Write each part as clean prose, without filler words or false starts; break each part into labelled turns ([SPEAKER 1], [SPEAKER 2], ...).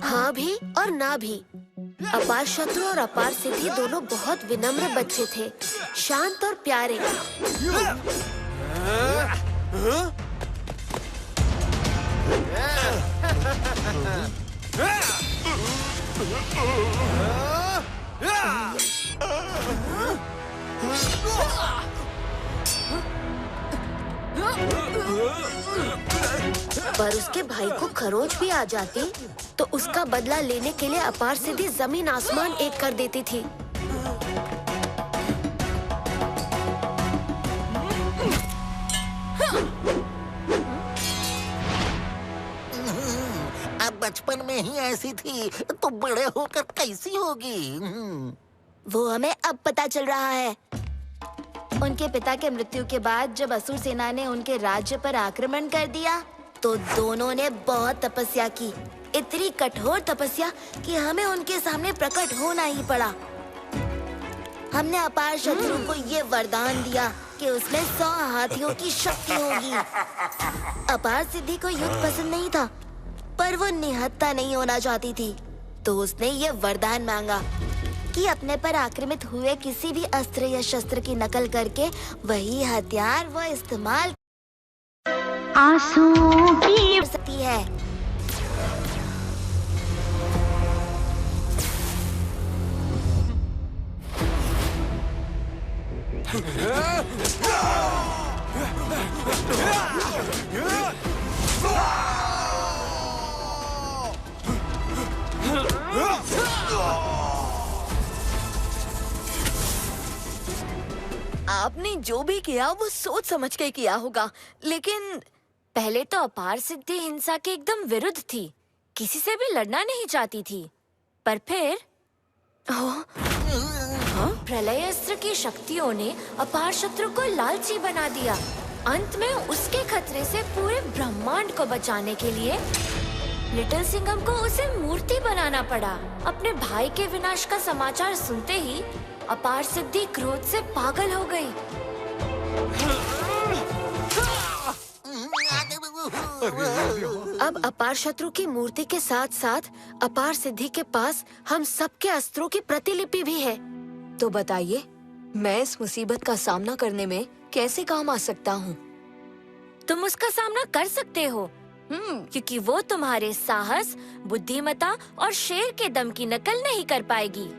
[SPEAKER 1] हाँ भी और ना भी। अपार शत्रु और अपार सिद्धि दोनों बहुत विनम्र बच्चे थे, शांत और प्यारे। पर उसके भाई को खरोच भी आ जाती तो उसका बदला लेने के लिए अपार सिद्धि जमीन आसमान एक कर देती थी।
[SPEAKER 2] अब बचपन में ही ऐसी थी तो बड़े होकर कैसी होगी?
[SPEAKER 1] वो हमें अब पता चल रहा है। उनके पिता के मृत्यु के बाद जब असुर सेना ने उनके राज्य पर आक्रमण कर दिया तो दोनों ने बहुत तपस्या की, इतनी कठोर तपस्या कि हमें उनके सामने प्रकट होना ही पड़ा। हमने अपार शत्रु को ये वरदान दिया कि उसमें 100 हाथियों की शक्ति होगी। अपार सिद्धि को युद्ध पसंद नहीं था, पर वो निहत्था नहीं होना चाहती थी, तो उसने ये वरदान मांगा कि अपने पर आक्रमित हुए किसी भी अस्त्र या शस्त्र की नकल करके वही हथियार वो इस्तेमाल
[SPEAKER 3] आंसुओं की
[SPEAKER 1] कर सकती है। आपने जो भी किया वो सोच समझ के किया होगा, लेकिन पहले तो अपार सिद्धि हिंसा के एकदम विरुद्ध थी, किसी से भी लड़ना नहीं चाहती थी। पर फिर प्रलय अस्त्र की शक्तियों ने अपार शत्रु को लालची बना दिया। अंत में उसके खतरे से पूरे ब्रह्मांड को बचाने के लिए लिटिल सिंघम को उसे मूर्ति बनाना पड़ा। अपने भाई के विनाश का समाचार सुनते ही अपार सिद्धि क्रोध से पागल हो गई। अब अपार शत्रु की मूर्ति के साथ साथ अपार सिद्धि के पास हम सबके अस्त्रों की प्रतिलिपि भी है।
[SPEAKER 4] तो बताइए, मैं इस मुसीबत का सामना करने में कैसे काम आ सकता हूँ?
[SPEAKER 1] तुम उसका सामना कर सकते हो, क्योंकि वो तुम्हारे साहस, बुद्धिमत्ता और शेर के दम की नकल नहीं कर पाएगी।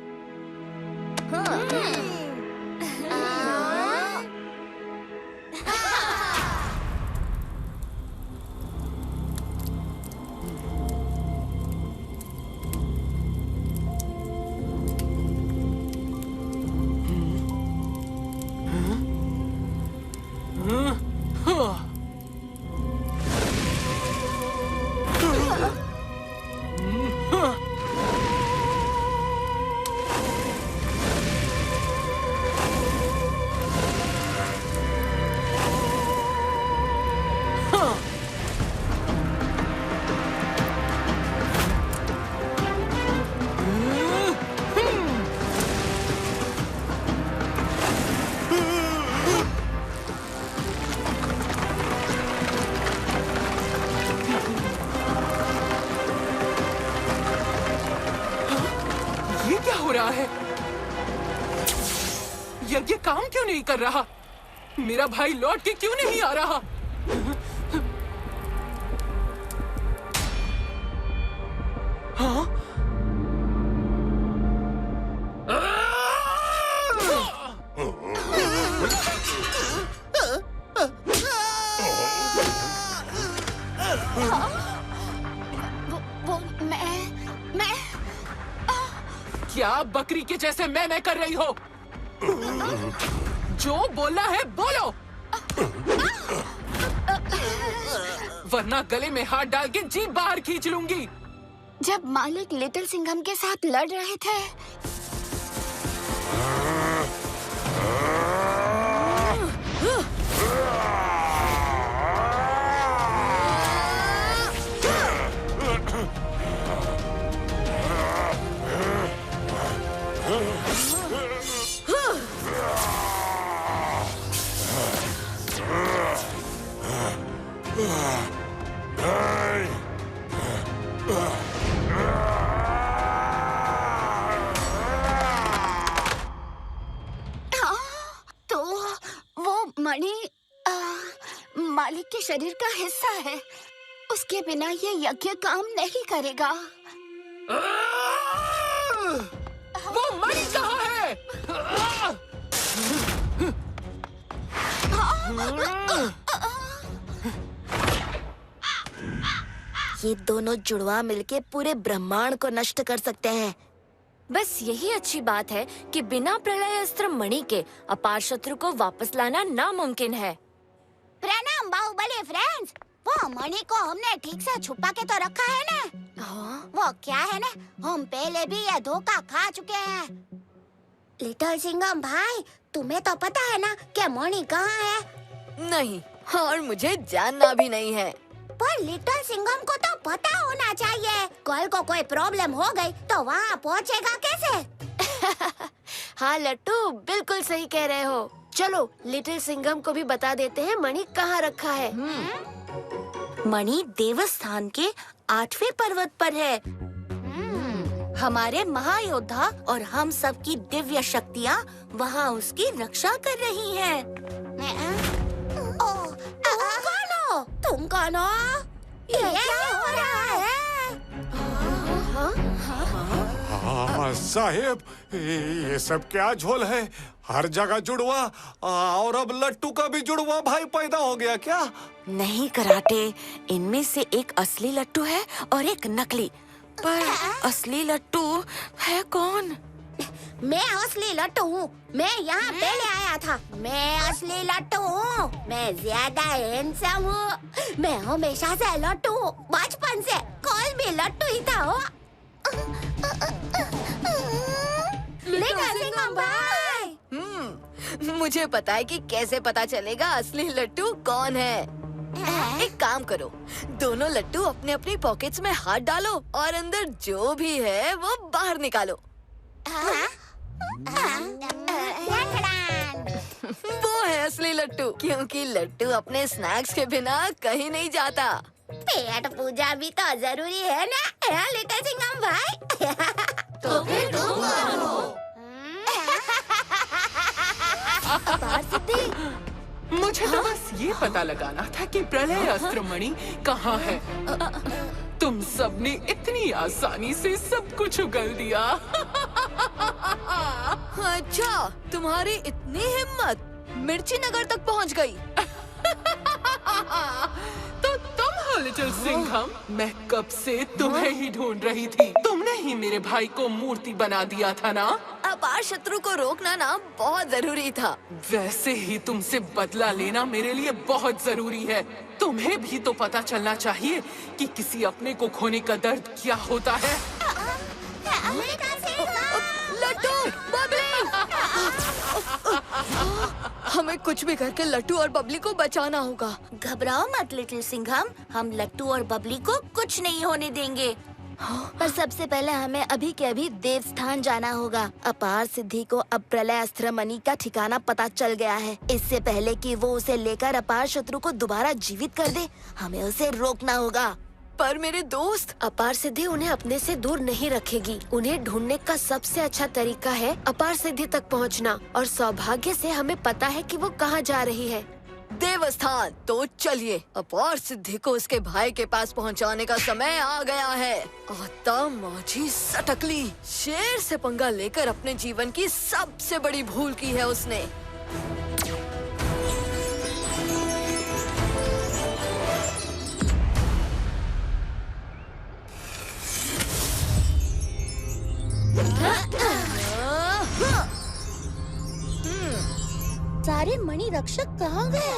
[SPEAKER 5] हो रहा है? यज्ञ काम क्यों नहीं कर रहा? मेरा भाई लौट के क्यों नहीं आ रहा? हाँ? क्या बकरी के जैसे मैं कर रही हो? जो बोलना है बोलो, वरना गले में हाथ डाल के जीभ बाहर खींच लूंगी।
[SPEAKER 3] जब मालिक लिटिल सिंघम के साथ लड़ रहे थे, मालिक के शरीर का हिस्सा है। उसके बिना ये यज्ञ काम नहीं करेगा।
[SPEAKER 5] वो मणि कहाँ है?
[SPEAKER 1] ये दोनों जुड़वा मिलके पूरे ब्रह्मांड को नष्ट कर सकते हैं।
[SPEAKER 4] बस यही अच्छी बात है कि बिना प्रलय अस्त्र मणि के अपार शत्रु को वापस लाना नामुमकिन है।
[SPEAKER 3] प्रणाम बाहुबली फ्रेंड्स। वो मणि को हमने ठीक से छुपा के तो रखा है ना।
[SPEAKER 4] हाँ?
[SPEAKER 3] वो क्या है ना, हम पहले भी ये धोखा खा चुके हैं। लिटिल सिंघम भाई, तुम्हें तो पता है ना कि मणि कहाँ है?
[SPEAKER 4] नहीं, और मुझे जानना भी नहीं है।
[SPEAKER 3] पर लिटिल सिंघम को तो पता होना चाहिए। कल को कोई प्रॉब्लम हो गई तो वहाँ पहुँचेगा कैसे?
[SPEAKER 1] हाँ लट्टू, बिल्कुल सही कह रहे हो। चलो लिटिल सिंघम को भी बता देते हैं मणि कहाँ रखा है। मणि देवस्थान के 8वें पर्वत पर है। हमारे महायोद्धा और हम सब की दिव्य शक्तियाँ वहाँ उसकी रक्षा कर रही हैं।
[SPEAKER 3] तुम कौन हो? ये क्या हो रहा है?
[SPEAKER 6] हाँ साहेब, ये सब क्या झोल है? हर जगह जुड़वा, और अब लट्टू का भी जुड़वा भाई पैदा हो गया क्या?
[SPEAKER 1] नहीं कराटे, इनमें से एक असली लट्टू है और एक नकली। पर असली लट्टू है कौन?
[SPEAKER 3] मैं असली लट्टू हूँ। मैं यहाँ पहले आया था। मैं असली लट्टू हूँ। मैं ज्यादा हैंडसम हूँ। मैं हमेशा से लट्टू हूँ। बचपन से कोई भी लट्टू ही था हो। लिटिल सिंघम भाई।
[SPEAKER 4] मुझे पता है कि कैसे पता चलेगा असली लट्टू कौन है। एक काम करो, दोनों लट्टू अपने अपनी पॉकेट्स में हाथ डालो और अंदर जो भी है वो बाहर निकालो। वो है असली लट्टू, क्योंकि लट्टू अपने स्नैक्स के बिना कहीं नहीं जाता।
[SPEAKER 3] पेट पूजा भी तो जरूरी है ना, लिटिल सिंघम भाई।
[SPEAKER 1] तो फिर तुम कौन हो? अपार सिद्धि।
[SPEAKER 5] मुझे तो बस ये पता लगाना था कि प्रलय अस्त्र मणि कहाँ है। तुम सबने इतनी आसानी से सब कुछ उगल दिया।
[SPEAKER 4] अच्छा, तुम्हारी इतनी हिम्मत मिर्ची नगर तक पहुंच गई।
[SPEAKER 5] तो तुम हो लिटिल सिंघम। मैं कब से तुम्हें ही ढूंढ रही थी। तुमने ही मेरे भाई को मूर्ति बना दिया था ना।
[SPEAKER 4] अपार शत्रु को रोकना ना बहुत जरूरी था।
[SPEAKER 5] वैसे ही तुमसे बदला लेना मेरे लिए बहुत जरूरी है। तुम्हें भी तो पता चलना चाहिए कि किसी अपने को खोने का दर्द क्या होता है।
[SPEAKER 4] लट्टू, बबली! हमें कुछ भी करके लट्टू और बबली को बचाना होगा।
[SPEAKER 1] घबराओ मत लिटिल सिंघम, हम लट्टू और बबली को कुछ नहीं होने देंगे। पर सबसे पहले हमें अभी के अभी देवस्थान जाना होगा। अपार सिद्धि को अब प्रलय अस्त्र मणि का ठिकाना पता चल गया है। इससे पहले कि वो उसे लेकर अपार शत्रु को दोबारा जीवित कर दे, हमें उसे रोकना होगा।
[SPEAKER 4] पर मेरे दोस्त,
[SPEAKER 1] अपार सिद्धि उन्हें अपने से दूर नहीं रखेगी। उन्हें ढूंढने का सबसे अच्छा तरीका है अपार सिद्धि तक पहुंचना, और सौभाग्य से हमें पता है कि वो कहाँ जा रही है।
[SPEAKER 4] देवस्थान। तो चलिए, अपार सिद्धि को उसके भाई के पास पहुंचाने का समय आ गया है। आता माझी सटकली, शेर से पंगा लेकर अपने जीवन की सबसे बड़ी भूल की है उसने।
[SPEAKER 3] सारे मणि रक्षक कहाँ गए?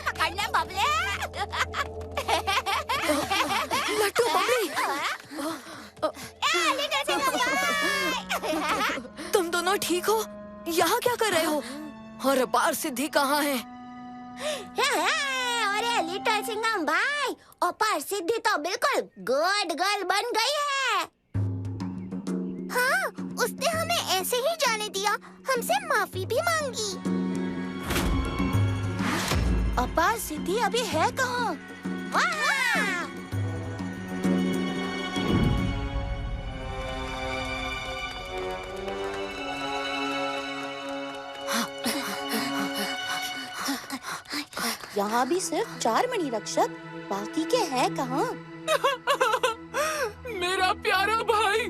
[SPEAKER 3] पकड़ना बबले।
[SPEAKER 4] लट्टू, बबली, तुम दोनों ठीक हो? यहाँ क्या कर रहे हो? और अपार सिद्धि कहाँ है?
[SPEAKER 3] अरे लिटिल सिंघम भाई, अपार सिद्धि तो बिल्कुल गुड गर्ल बन गई है। हाँ, उसने हमें ऐसे ही जाने दिया, हमसे माफी भी मांगी।
[SPEAKER 1] अपार सिद्धि अभी है कहाँ?
[SPEAKER 3] वहाँ भी सिर्फ 4 मणि रक्षक, बाकी के हैं कहाँ?
[SPEAKER 5] मेरा प्यारा भाई,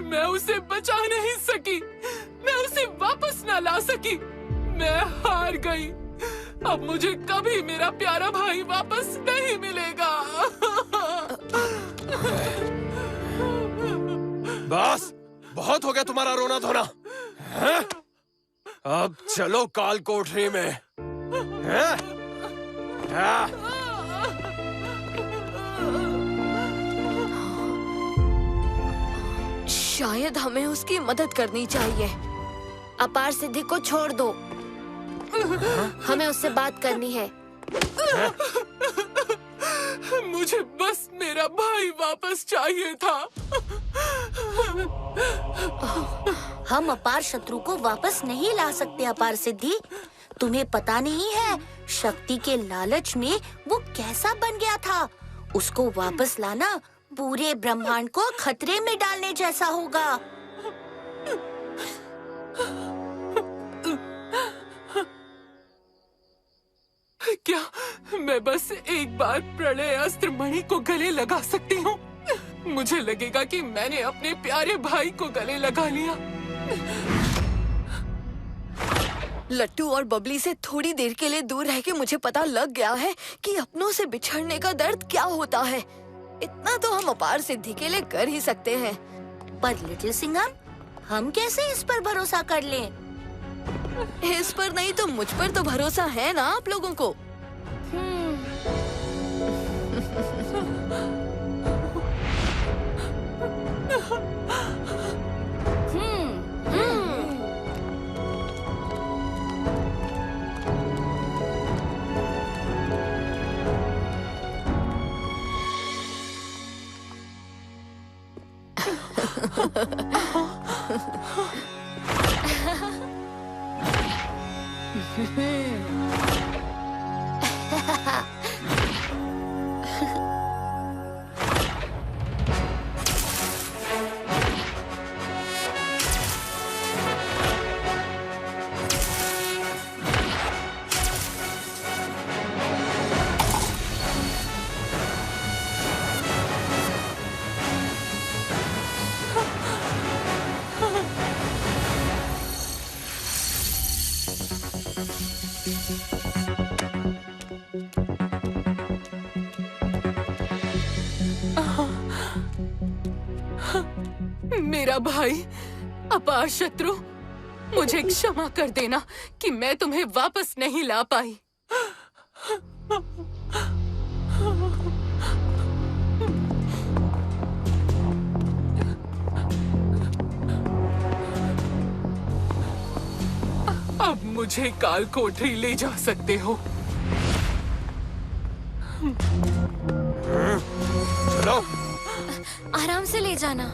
[SPEAKER 5] मैं उसे बचा नहीं सकी, मैं उसे वापस ना ला सकी, मैं हार गई। अब मुझे कभी मेरा प्यारा भाई वापस नहीं मिलेगा।
[SPEAKER 7] बस, बहुत हो गया तुम्हारा रोना धोना। हैं? अब चलो काल कोठरी में। हैं? हाँ।
[SPEAKER 4] शायद हमें उसकी मदद करनी चाहिए।
[SPEAKER 1] अपार सिद्धि को छोड़ दो, हमें उससे बात करनी है।
[SPEAKER 5] मुझे बस मेरा भाई वापस चाहिए था।
[SPEAKER 3] हम अपार शत्रु को वापस नहीं ला सकते अपार सिद्धि। तुम्हें पता नहीं है, शक्ति के लालच में वो कैसा बन गया था। उसको वापस लाना पूरे ब्रह्मांड को खतरे में डालने जैसा होगा।
[SPEAKER 5] क्या मैं बस एक बार प्रलय अस्त्र मणि को गले लगा सकती हूँ? मुझे लगेगा कि मैंने अपने प्यारे भाई को गले लगा लिया।
[SPEAKER 4] लट्टू और बबली से थोड़ी देर के लिए दूर रह के मुझे पता लग गया है कि अपनों से बिछड़ने का दर्द क्या होता है। इतना तो हम अपार सिद्धि के लिए कर ही सकते हैं।
[SPEAKER 3] पर लिटिल सिंघम, हम कैसे इस पर भरोसा कर लें?
[SPEAKER 4] इस पर नहीं तो मुझ पर तो भरोसा है ना आप लोगों को।
[SPEAKER 5] मेरा भाई अपार शत्रु, मुझे क्षमा कर देना कि मैं तुम्हें वापस नहीं ला पाई। अब मुझे काल कोठरी ले जा सकते हो।
[SPEAKER 7] चलो।
[SPEAKER 1] आराम से ले जाना।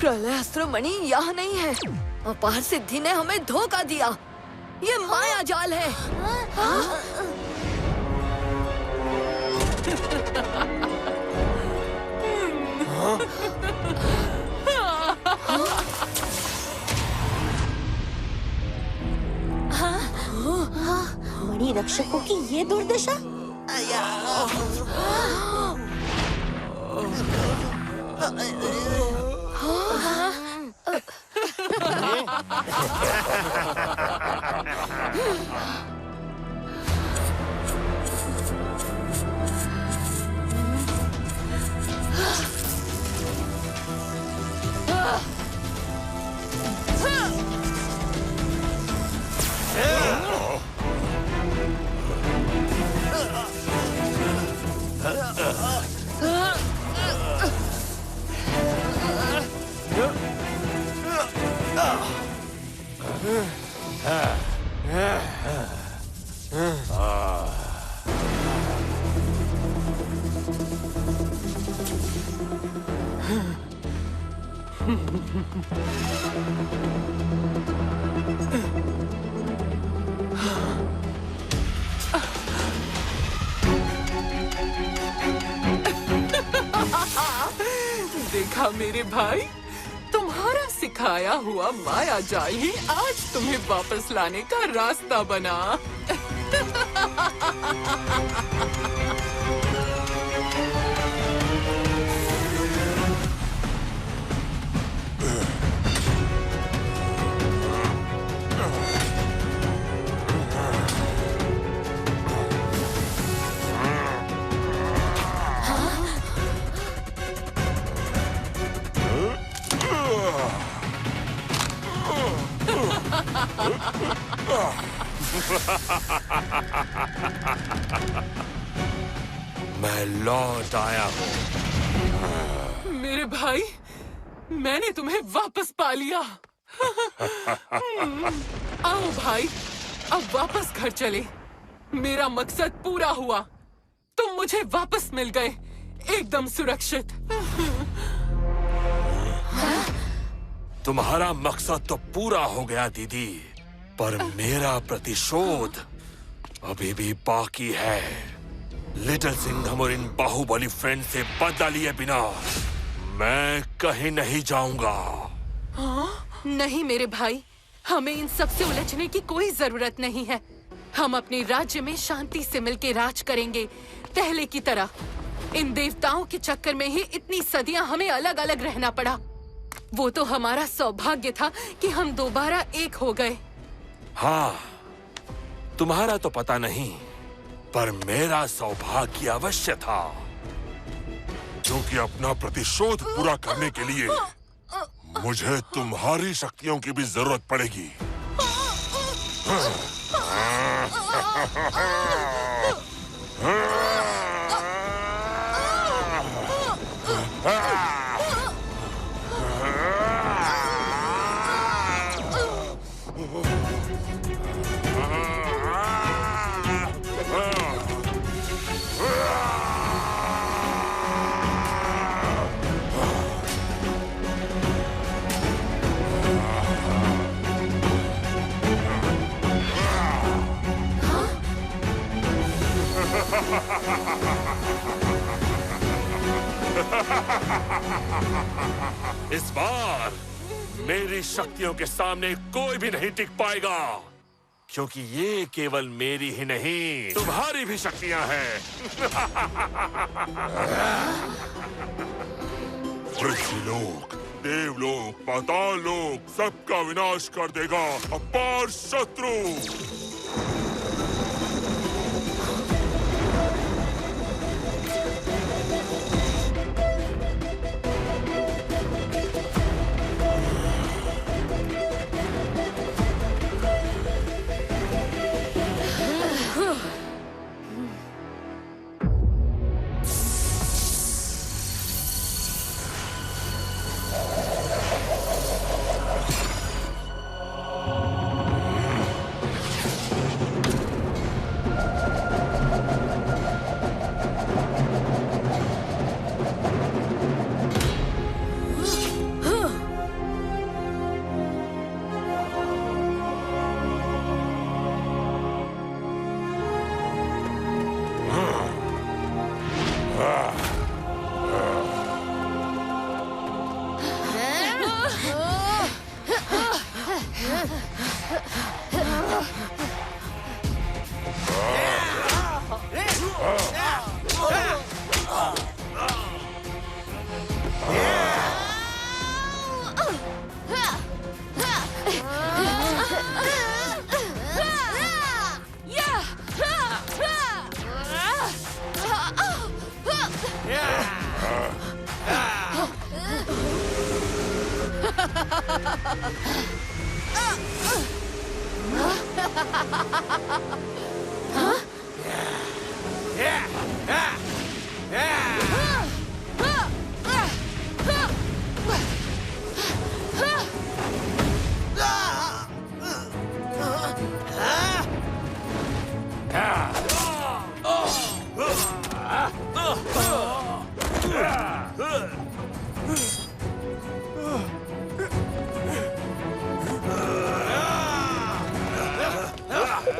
[SPEAKER 4] प्रलय अस्त्र मणि यहाँ नहीं है। अपार सिद्धि ने हमें धोखा दिया। ये माया जाल है।
[SPEAKER 3] मणि रक्षकों की ये दुर्दशा।
[SPEAKER 5] देखा मेरे भाई, तुम्हारा सिखाया हुआ माया जाल ही आज तुम्हें वापस लाने का रास्ता बना।
[SPEAKER 7] मैं लौट आया हूँ।
[SPEAKER 5] मेरे भाई, मैंने तुम्हें वापस पा लिया। आओ भाई, अब वापस घर चले। मेरा मकसद पूरा हुआ। तुम मुझे वापस मिल गए, एकदम सुरक्षित।
[SPEAKER 7] तुम्हारा मकसद तो पूरा हो गया दीदी, पर मेरा प्रतिशोध अभी भी बाकी है। लिटिल सिंघम और इन बाहुबली फ्रेंड से बदला लिए बिना मैं कहीं नहीं जाऊंगा।
[SPEAKER 5] नहीं मेरे भाई, हमें इन सब से उलझने की कोई जरूरत नहीं है। हम अपने राज्य में शांति से मिलकर राज करेंगे, पहले की तरह। इन देवताओं के चक्कर में ही इतनी सदियां हमें अलग अलग रहना पड़ा। वो तो हमारा सौभाग्य था कि हम दोबारा एक हो गए।
[SPEAKER 7] हाँ, तुम्हारा तो पता नहीं, पर मेरा सौभाग्य अवश्य था, क्योंकि अपना प्रतिशोध पूरा करने के लिए मुझे तुम्हारी शक्तियों की भी जरूरत पड़ेगी। इस बार मेरी शक्तियों के सामने कोई भी नहीं टिक पाएगा, क्योंकि ये केवल मेरी ही नहीं, तुम्हारी भी शक्तियां हैं। पृथ्वीलोक, देवलोक, पाताल लोक, सबका विनाश कर देगा अपार शत्रु। कब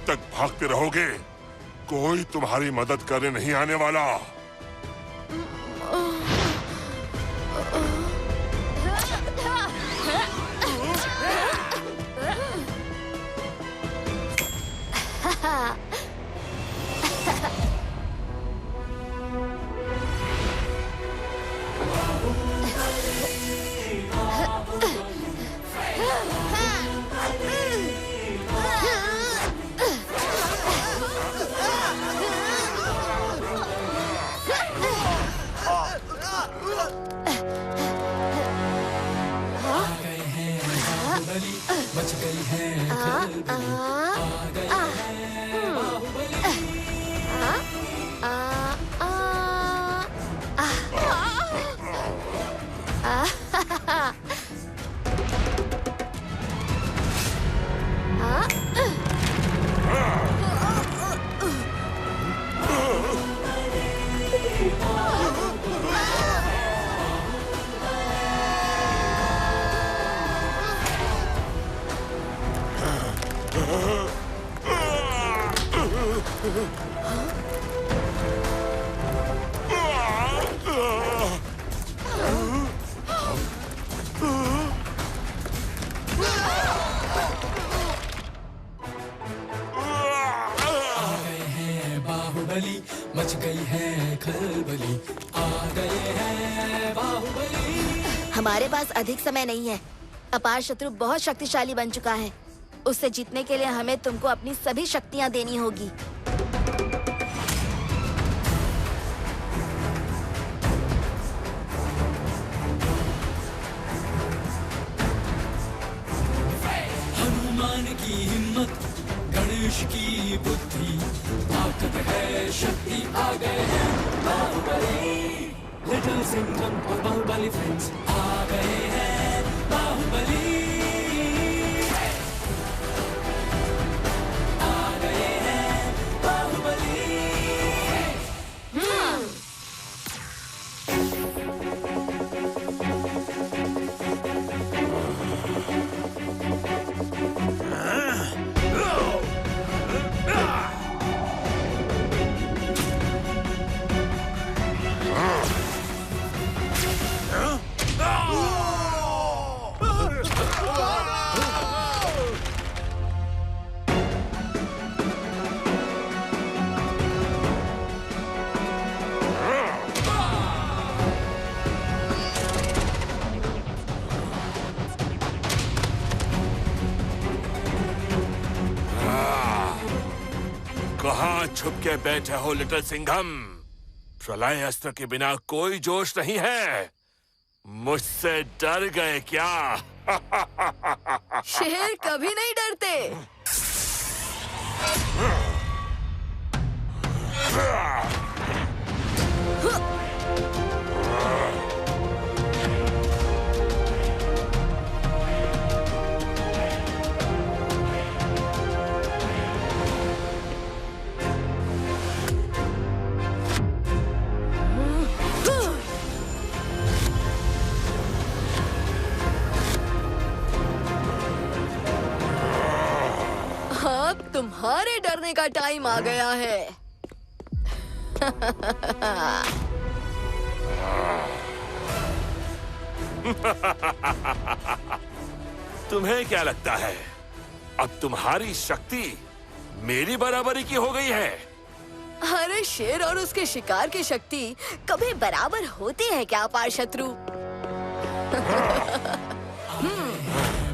[SPEAKER 7] तक भागते रहोगे? कोई तुम्हारी मदद करने नहीं आने वाला।
[SPEAKER 8] बच गई है खलबली, आ गए हैं बाहुबली। बाहुबली, मच गई है खलबली, आ गए हैं बाहुबली।
[SPEAKER 1] हमारे पास अधिक समय नहीं है। अपार शत्रु बहुत शक्तिशाली बन चुका है। उससे जीतने के लिए हमें तुमको अपनी सभी शक्तियां देनी होगी।
[SPEAKER 8] हनुमान की हिम्मत, गणेश की बुद्धि, ताकत है शक्ति, आ गए हैं बाहुबली। लिटिल सिंघम और बाहुबली फ्रेंड्स आ गए हैं बाहुबली। आ गए हैं बाहुबली।
[SPEAKER 7] कहाँ छुप के बैठे हो लिटिल सिंघम? प्रलय अस्त्र के बिना कोई जोश नहीं है। मुझसे डर गए क्या?
[SPEAKER 4] शेर कभी नहीं डरते। अब तुम्हारे डरने का टाइम आ गया है।
[SPEAKER 7] तुम्हें क्या लगता है अब तुम्हारी शक्ति मेरी बराबरी की हो गई है?
[SPEAKER 4] अरे शेर और उसके शिकार की शक्ति कभी बराबर होती है क्या अपार शत्रु?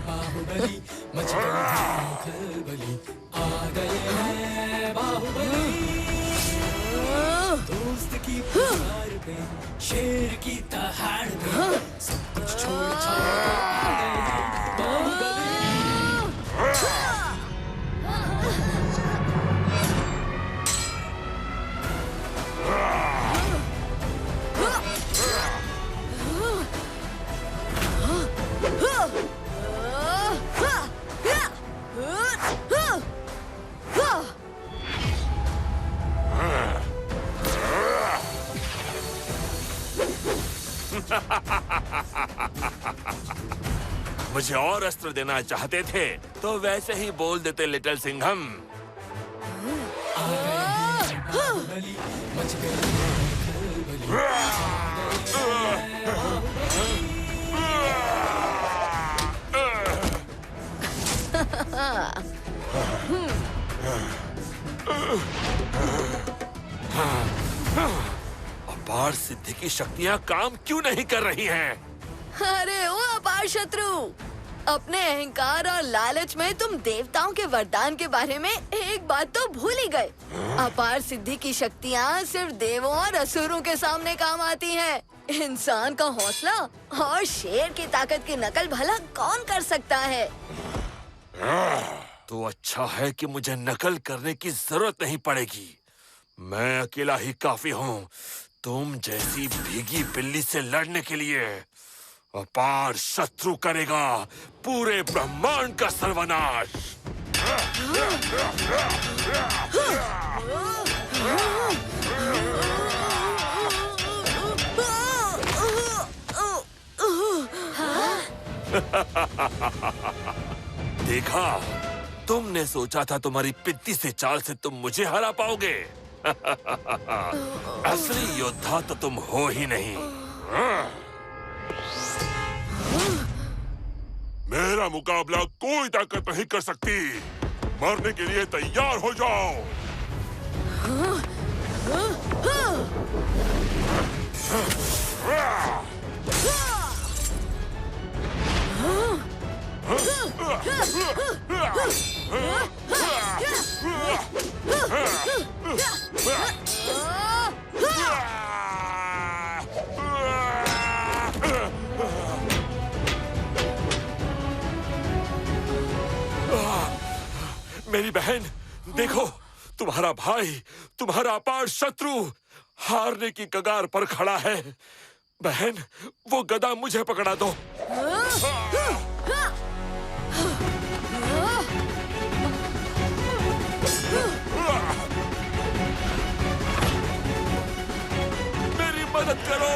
[SPEAKER 8] बाहुबली मच गई है खलबली, आ गए हैं बाहुबली। दोस्त की पुकार पे, शेर की दहाड़ पे, सब कुछ छोड़ छाड़ के आ गए हैं बाहुबली।
[SPEAKER 7] मुझे और अस्त्र देना चाहते थे तो वैसे ही बोल देते लिटिल सिंघम।
[SPEAKER 8] बाहुबली मच गई है
[SPEAKER 7] अपार सिद्धि की शक्तियाँ काम क्यों नहीं कर रही हैं?
[SPEAKER 4] अरे ओ अपार शत्रु, अपने अहंकार और लालच में तुम देवताओं के वरदान के बारे में एक बात तो भूल ही गए। अपार सिद्धि की शक्तियाँ सिर्फ देवों और असुरों के सामने काम आती हैं। इंसान का हौसला और शेर की ताकत की नकल भला कौन कर सकता है?
[SPEAKER 7] तो अच्छा है कि मुझे नकल करने की जरूरत नहीं पड़ेगी। मैं अकेला ही काफी हूँ तुम जैसी भीगी बिल्ली से लड़ने के लिए। अपार शत्रु करेगा पूरे ब्रह्मांड का सर्वनाश। देखा, तुमने सोचा था तुम्हारी पित्ती से चाल से तुम मुझे हरा पाओगे। असली योद्धा तो तुम हो ही नहीं। मेरा मुकाबला कोई ताकत नहीं कर सकती। मरने के लिए तैयार हो जाओ। मेरी बहन, देखो, तुम्हारा भाई, तुम्हारा अपार शत्रु हारने की कगार पर खड़ा है। बहन, वो गदा मुझे पकड़ा दो। मेरी मदद करो।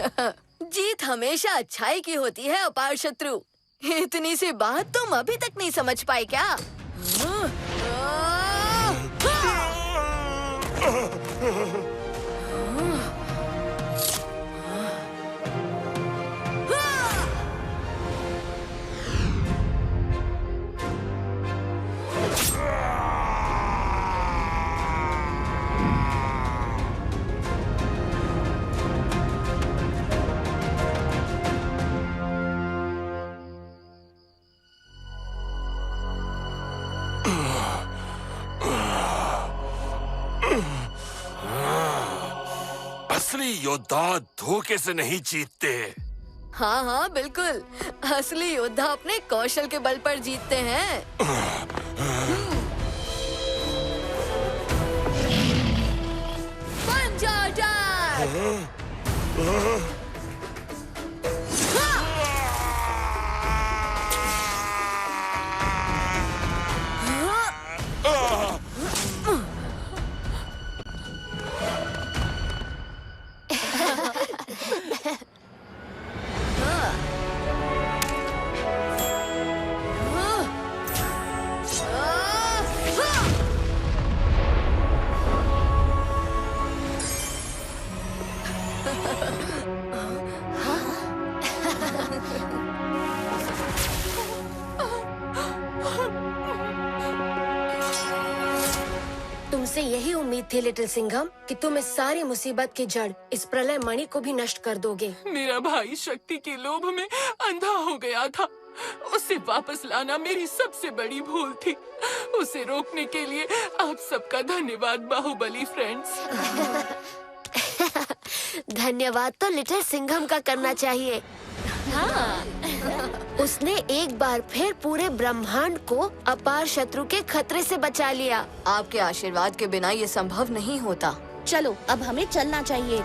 [SPEAKER 4] जीत हमेशा अच्छाई की होती है अपार शत्रु। इतनी सी बात तुम अभी तक नहीं समझ पाए क्या?
[SPEAKER 7] असली योद्धा धोखे से नहीं जीतते।
[SPEAKER 4] हाँ हाँ बिल्कुल, असली योद्धा अपने कौशल के बल पर जीतते हैं। पंजा अटैक!
[SPEAKER 9] तुमसे यही उम्मीद थी लिटिल सिंघम कि तुम इस सारी मुसीबत की जड़, इस प्रलय मणि को भी नष्ट कर दोगे।
[SPEAKER 5] मेरा भाई शक्ति के लोभ में अंधा हो गया था। उसे वापस लाना मेरी सबसे बड़ी भूल थी। उसे रोकने के लिए आप सबका धन्यवाद बाहुबली फ्रेंड्स।
[SPEAKER 9] धन्यवाद तो लिटिल सिंघम का करना चाहिए। हाँ। उसने एक बार फिर पूरे ब्रह्मांड को अपार शत्रु के खतरे से बचा लिया।
[SPEAKER 4] आपके आशीर्वाद के बिना ये संभव नहीं होता।
[SPEAKER 3] चलो अब हमें चलना चाहिए।